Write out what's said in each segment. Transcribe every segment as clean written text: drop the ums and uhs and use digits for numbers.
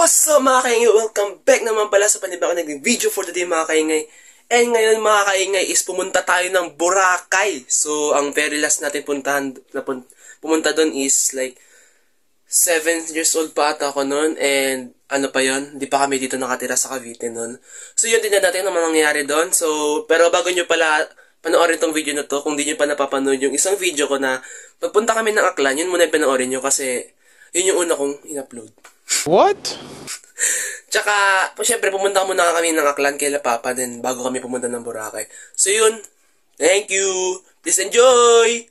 What's up mga kaingay? Welcome back naman pala sa panibagong naging video for today mga kaingay. And ngayon mga kaingay is pumunta tayo ng Boracay. So ang very last natin pumunta doon is like 7 years old pa ata ako noon. And ano pa yon, hindi pa kami dito nakatira sa Cavite noon. So yun din natin ang nangyayari doon. So pero bago nyo pala panoorin tong video na to, kung di nyo pa napapanood yung isang video ko na pagpunta kami ng Aklan, yun muna yung panoorin nyo kasi yun yung una kong in-upload. What? Tsaka, syempre, pumunta muna kami ng Aklan kay Papa din bago kami pumunta ng Boracay. So yun, thank you! Please enjoy!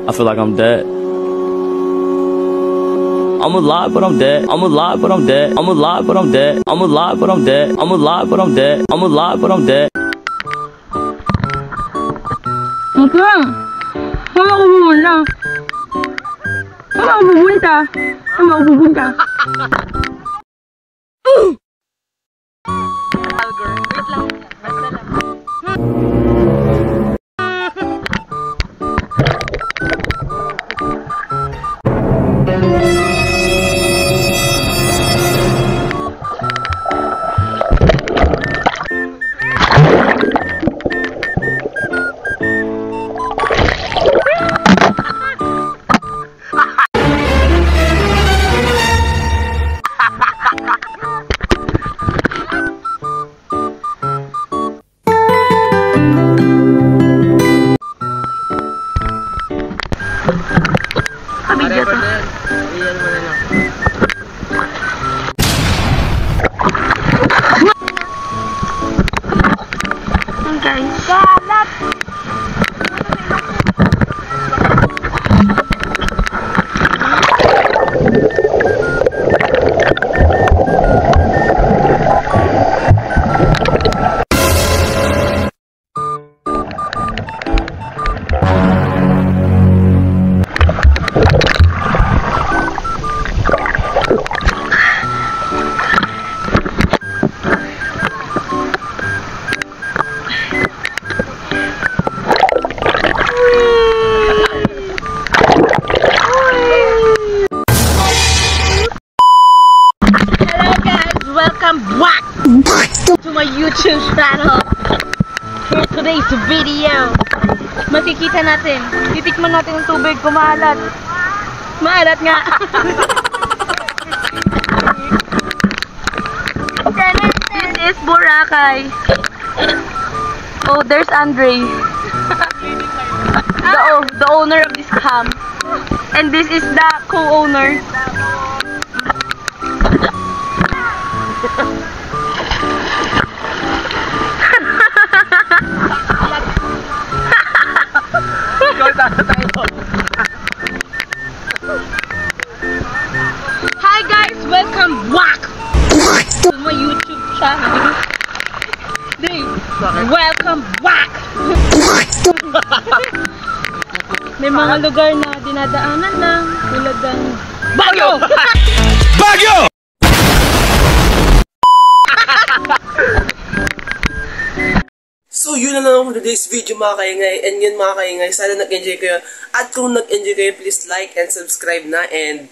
I feel like I'm dead. I'm alive, but I'm dead. I'm alive, but I'm dead. I'm alive, but I'm dead. I'm alive, but I'm dead. I'm alive, but I'm dead. I'm alive, but I'm dead. Ito. Saan ako pumunta? Saan ako pupunta? Saan ako pupunta? To my YouTube channel. For today's video, makikita natin, titikman natin yung tubig kung maalat. Maalat nga. This is Boracay. Oh, there's Andre. The owner of this camp. And this is the co-owner. Hi guys, welcome back to my YouTube channel. Welcome back. May mga lugar na dinadaanan lang tulad ng Baguio. Baguio! So yun na lang for today's video mga kaingay. And yun mga kaingay, sana nag-enjoy kayo. At kung nag-enjoy kayo, please like and subscribe na. And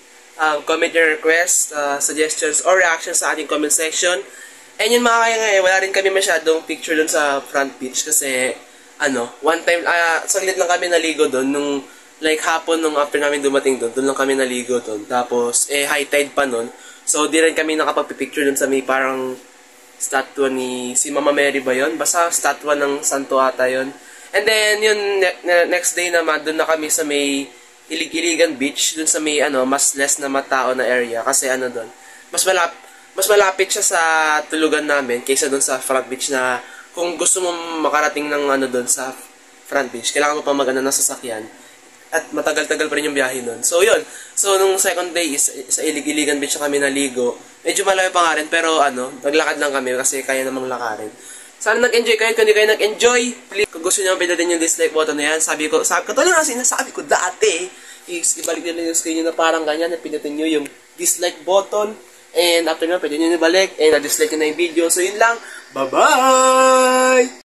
comment your requests, suggestions, or reactions sa ating comment section. And yun mga kaingay, wala rin kami masyadong picture dun sa front beach. Kasi one time, saglit lang kami naligo dun. Nung like hapon nung after namin dumating dun lang kami naligo dun. Tapos high tide pa nun. So di rin kami nakapag-picture dun sa may parang statwa ni si Mama Mary ba yun? Basta statwa ng santo ata yun. And then yun next day naman doon na kami sa may Ilig-Iligan Beach, doon sa may mas less na matao na area kasi doon. Mas malapit siya sa tulugan namin kaysa doon sa front beach na kung gusto mo makarating ng doon sa front beach, kailangan mo pa ng sasakyan. At matagal-tagal pa rin yung biyahe nun. So, yun. So, nung second day is sa Ilig-Iligan Beach na kami naligo. Medyo malayo pa nga rin, pero naglakad lang kami kasi kaya namang lakarin. Sana nag-enjoy kayo. Kung hindi kayo nag-enjoy, please, kung gusto nyo pindutin yung dislike button na yan, sabi ko talaga nga sinasabi ko dati, is ibalik nyo yung screen nyo na parang ganyan, na pindutin nyo yung dislike button, and after nyo, pwede nyo ibalik, and na-dislike nyo na yung video. So, yun lang. Bye-bye!